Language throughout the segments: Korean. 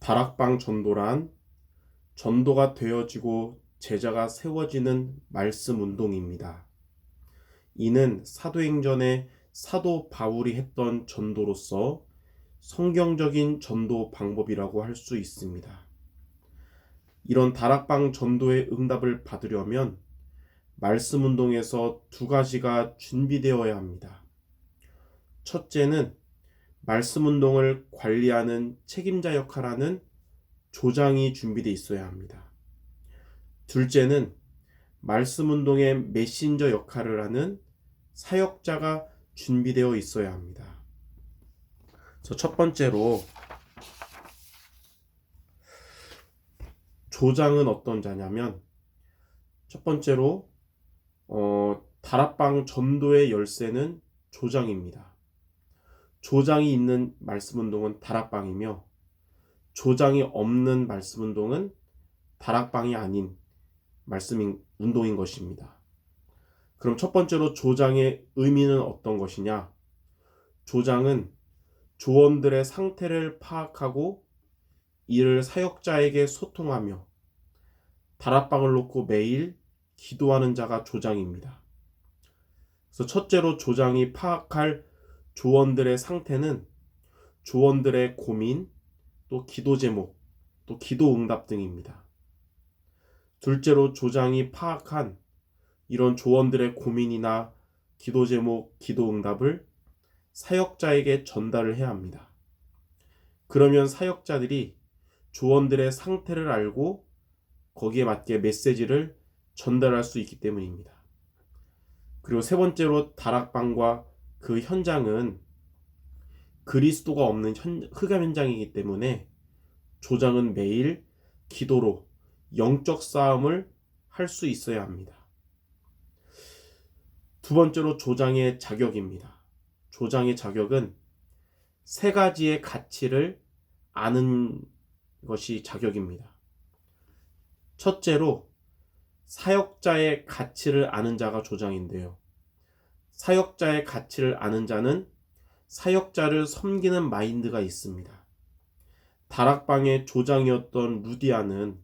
다락방 전도란 전도가 되어지고 제자가 세워지는 말씀 운동입니다. 이는 사도행전에 사도 바울이 했던 전도로서 성경적인 전도 방법이라고 할 수 있습니다. 이런 다락방 전도의 응답을 받으려면 말씀 운동에서 두 가지가 준비되어야 합니다. 첫째는 말씀 운동을 관리하는 책임자 역할하는 조장이 준비되어 있어야 합니다. 둘째는 말씀 운동의 메신저 역할을 하는 사역자가 준비되어 있어야 합니다. 첫 번째로 조장은 어떤 자냐면 첫 번째로 다락방 전도의 열쇠는 조장입니다. 조장이 있는 말씀 운동은 다락방이며 조장이 없는 말씀 운동은 다락방이 아닌 말씀 운동인 것입니다. 그럼 첫 번째로 조장의 의미는 어떤 것이냐? 조장은 조원들의 상태를 파악하고 이를 사역자에게 소통하며 다락방을 놓고 매일 기도하는 자가 조장입니다. 그래서 첫째로 조장이 파악할 조원들의 상태는 조원들의 고민, 또 기도 제목, 또 기도 응답 등입니다. 둘째로 조장이 파악한 이런 조원들의 고민이나 기도 제목, 기도 응답을 사역자에게 전달을 해야 합니다. 그러면 사역자들이 조원들의 상태를 알고 거기에 맞게 메시지를 전달할 수 있기 때문입니다. 그리고 세 번째로 다락방과 그 현장은 그리스도가 없는 흑암 현장이기 때문에 조장은 매일 기도로 영적 싸움을 할 수 있어야 합니다. 두 번째로 조장의 자격입니다. 조장의 자격은 세 가지의 가치를 아는 것이 자격입니다. 첫째로 사역자의 가치를 아는 자가 조장인데요. 사역자의 가치를 아는 자는 사역자를 섬기는 마인드가 있습니다. 다락방의 조장이었던 루디아는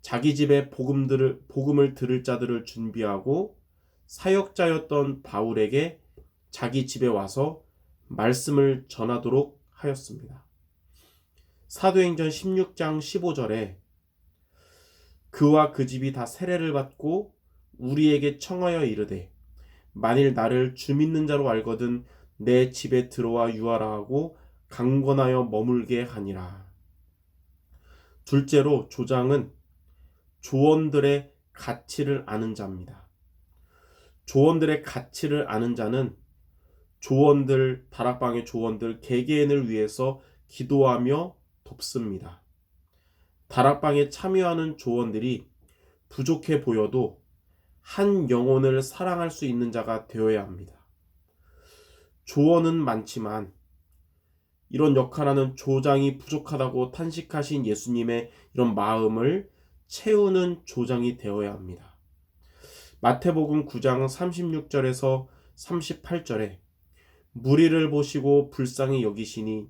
자기 집에 복음을 들을 자들을 준비하고 사역자였던 바울에게 자기 집에 와서 말씀을 전하도록 하였습니다. 사도행전 16장 15절에 그와 그 집이 다 세례를 받고 우리에게 청하여 이르되 만일 나를 주 믿는 자로 알거든 내 집에 들어와 유하라 하고 강권하여 머물게 하니라. 둘째로 조장은 조원들의 가치를 아는 자입니다. 조원들의 가치를 아는 자는 다락방의 조원들 개개인을 위해서 기도하며 돕습니다. 다락방에 참여하는 조원들이 부족해 보여도 한 영혼을 사랑할 수 있는 자가 되어야 합니다. 조원은 많지만 이런 역할하는 조장이 부족하다고 탄식하신 예수님의 이런 마음을 채우는 조장이 되어야 합니다. 마태복음 9장 36절에서 38절에 무리를 보시고 불쌍히 여기시니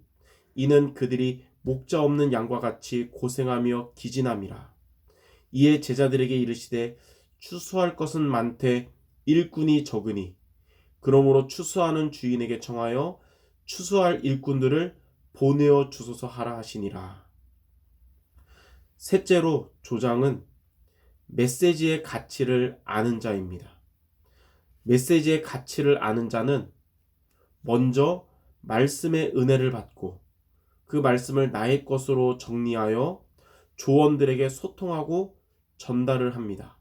이는 그들이 목자 없는 양과 같이 고생하며 기진함이라. 이에 제자들에게 이르시되 추수할 것은 많되 일꾼이 적으니 그러므로 추수하는 주인에게 청하여 추수할 일꾼들을 보내어 주소서 하라 하시니라. 셋째로 조장은 메시지의 가치를 아는 자입니다. 메시지의 가치를 아는 자는 먼저 말씀의 은혜를 받고 그 말씀을 나의 것으로 정리하여 조원들에게 소통하고 전달을 합니다.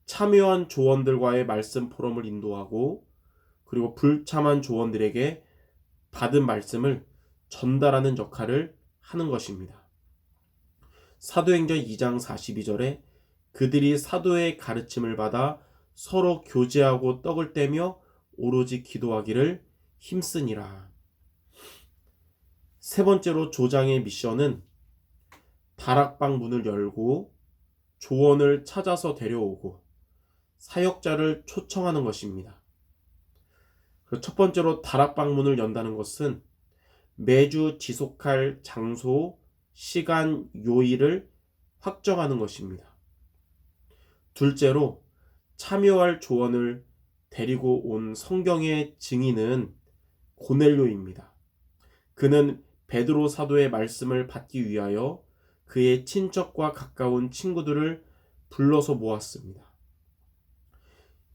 참여한 조원들과의 말씀 포럼을 인도하고 그리고 불참한 조원들에게 받은 말씀을 전달하는 역할을 하는 것입니다. 사도행전 2장 42절에 그들이 사도의 가르침을 받아 서로 교제하고 떡을 떼며 오로지 기도하기를 힘쓰니라. 세 번째로 조장의 미션은 다락방 문을 열고 조원을 찾아서 데려오고 사역자를 초청하는 것입니다. 첫 번째로 다락방 문을 연다는 것은 매주 지속할 장소, 시간 요일을 확정하는 것입니다. 둘째로 참여할 조언을 데리고 온 성경의 증인은 고넬료입니다. 그는 베드로 사도의 말씀을 받기 위하여 그의 친척과 가까운 친구들을 불러서 모았습니다.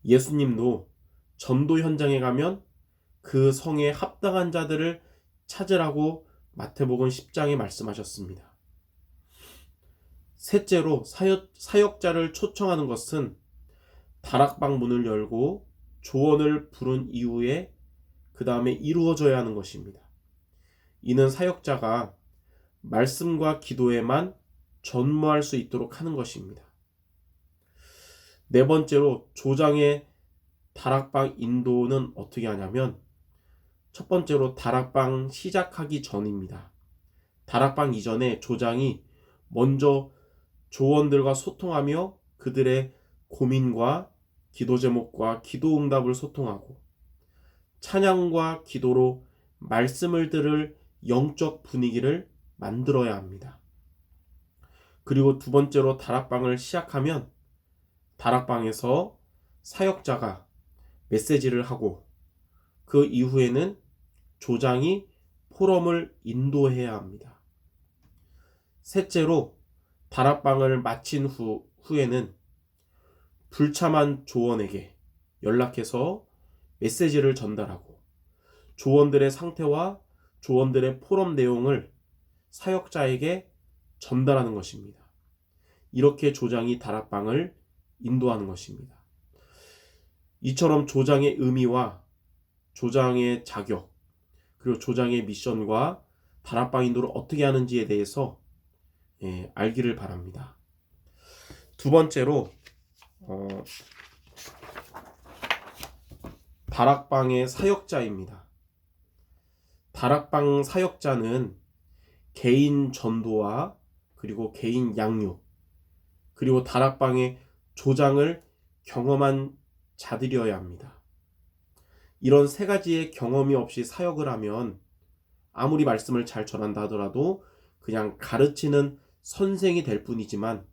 예수님도 전도 현장에 가면 그 성에 합당한 자들을 찾으라고 마태복음 10장에 말씀하셨습니다. 셋째로 사역자를 초청하는 것은 다락방 문을 열고 조언을 부른 이후에 그 다음에 이루어져야 하는 것입니다. 이는 사역자가 말씀과 기도에만 전무할 수 있도록 하는 것입니다. 네 번째로 조장의 다락방 인도는 어떻게 하냐면 첫 번째로 다락방 시작하기 전입니다. 다락방 이전에 조장이 먼저 조원들과 소통하며 그들의 고민과 기도 제목과 기도 응답을 소통하고 찬양과 기도로 말씀을 들을 영적 분위기를 만들어야 합니다. 그리고 두 번째로 다락방을 시작하면 다락방에서 사역자가 메시지를 하고 그 이후에는 조장이 포럼을 인도해야 합니다. 셋째로 다락방을 마친 후에는 불참한 조원에게 연락해서 메시지를 전달하고 조원들의 상태와 조원들의 포럼 내용을 사역자에게 전달하는 것입니다. 이렇게 조장이 다락방을 인도하는 것입니다. 이처럼 조장의 의미와 조장의 자격 그리고 조장의 미션과 다락방 인도를 어떻게 하는지에 대해서 알기를 바랍니다. 두 번째로 다락방의 사역자입니다. 다락방 사역자는 개인 전도와 그리고 개인 양육 그리고 다락방의 조장을 경험한 자들이어야 합니다. 이런 세 가지의 경험이 없이 사역을 하면 아무리 말씀을 잘 전한다 하더라도 그냥 가르치는 선생이 될 뿐이지만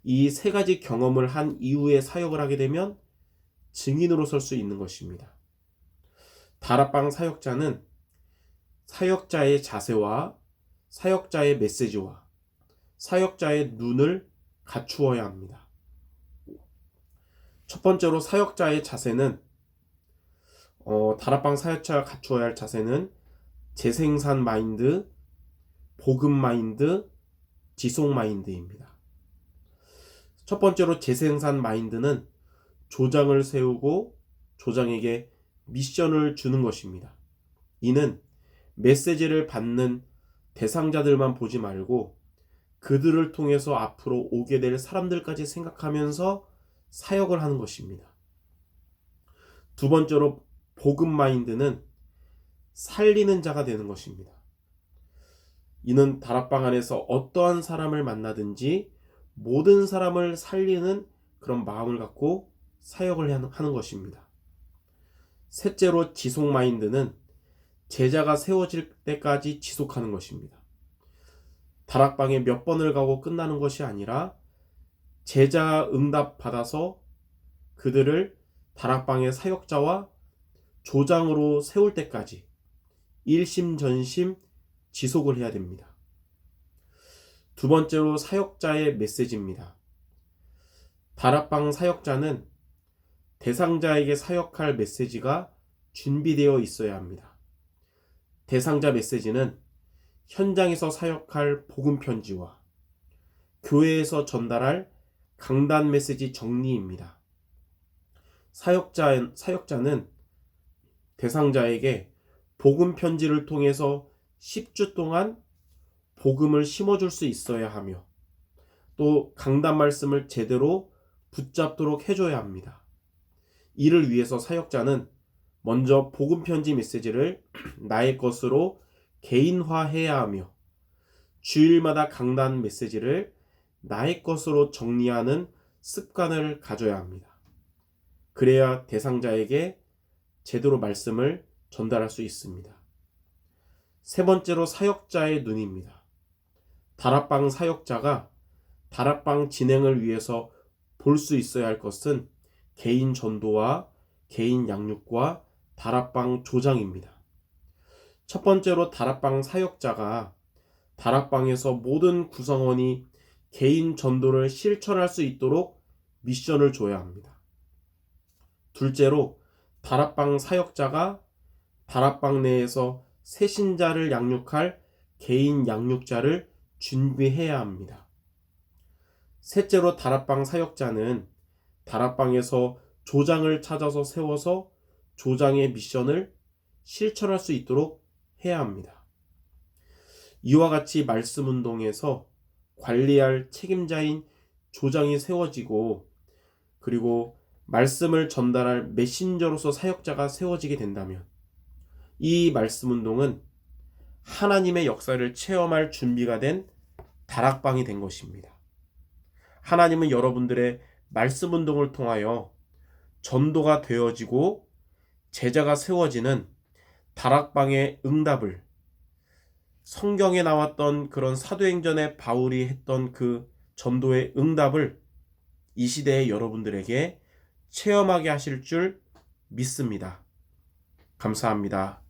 이 세 가지 경험을 한 이후에 사역을 하게 되면 증인으로 설 수 있는 것입니다. 다락방 사역자는 사역자의 자세와 사역자의 메시지와 사역자의 눈을 갖추어야 합니다. 첫 번째로 사역자의 자세는 다락방 사역자가 갖추어야 할 자세는 재생산 마인드, 복음 마인드, 지속 마인드입니다. 첫 번째로 재생산 마인드는 조장을 세우고 조장에게 미션을 주는 것입니다. 이는 메시지를 받는 대상자들만 보지 말고 그들을 통해서 앞으로 오게 될 사람들까지 생각하면서 사역을 하는 것입니다. 두 번째로 복음 마인드는 살리는 자가 되는 것입니다. 이는 다락방 안에서 어떠한 사람을 만나든지 모든 사람을 살리는 그런 마음을 갖고 사역을 하는 것입니다. 셋째로 지속 마인드는 제자가 세워질 때까지 지속하는 것입니다. 다락방에 몇 번을 가고 끝나는 것이 아니라 제자 응답 받아서 그들을 다락방의 사역자와 조장으로 세울 때까지 일심전심 지속을 해야 됩니다. 두 번째로 사역자의 메시지입니다. 다락방 사역자는 대상자에게 사역할 메시지가 준비되어 있어야 합니다. 대상자 메시지는 현장에서 사역할 복음 편지와 교회에서 전달할 강단 메시지 정리입니다. 사역자는 대상자에게 복음 편지를 통해서 10주 동안 복음을 심어줄 수 있어야 하며 또 강단 말씀을 제대로 붙잡도록 해줘야 합니다. 이를 위해서 사역자는 먼저 복음 편지 메시지를 나의 것으로 개인화해야 하며 주일마다 강단 메시지를 나의 것으로 정리하는 습관을 가져야 합니다. 그래야 대상자에게 제대로 말씀을 전달할 수 있습니다. 세 번째로 사역자의 눈입니다. 다락방 사역자가 다락방 진행을 위해서 볼 수 있어야 할 것은 개인 전도와 개인 양육과 다락방 조장입니다. 첫 번째로 다락방 사역자가 다락방에서 모든 구성원이 개인 전도를 실천할 수 있도록 미션을 줘야 합니다. 둘째로 다락방 사역자가 다락방 내에서 새신자를 양육할 개인 양육자를 준비해야 합니다. 셋째로 다락방 사역자는 다락방에서 조장을 찾아서 세워서 조장의 미션을 실천할 수 있도록 해야 합니다. 이와 같이 말씀 운동에서 관리할 책임자인 조장이 세워지고 그리고 말씀을 전달할 메신저로서 사역자가 세워지게 된다면 이 말씀 운동은 하나님의 역사를 체험할 준비가 된 다락방이 된 것입니다. 하나님은 여러분들의 말씀 운동을 통하여 전도가 되어지고 제자가 세워지는 다락방의 응답을 성경에 나왔던 그런 사도행전의 바울이 했던 그 전도의 응답을 이 시대의 여러분들에게 체험하게 하실 줄 믿습니다. 감사합니다.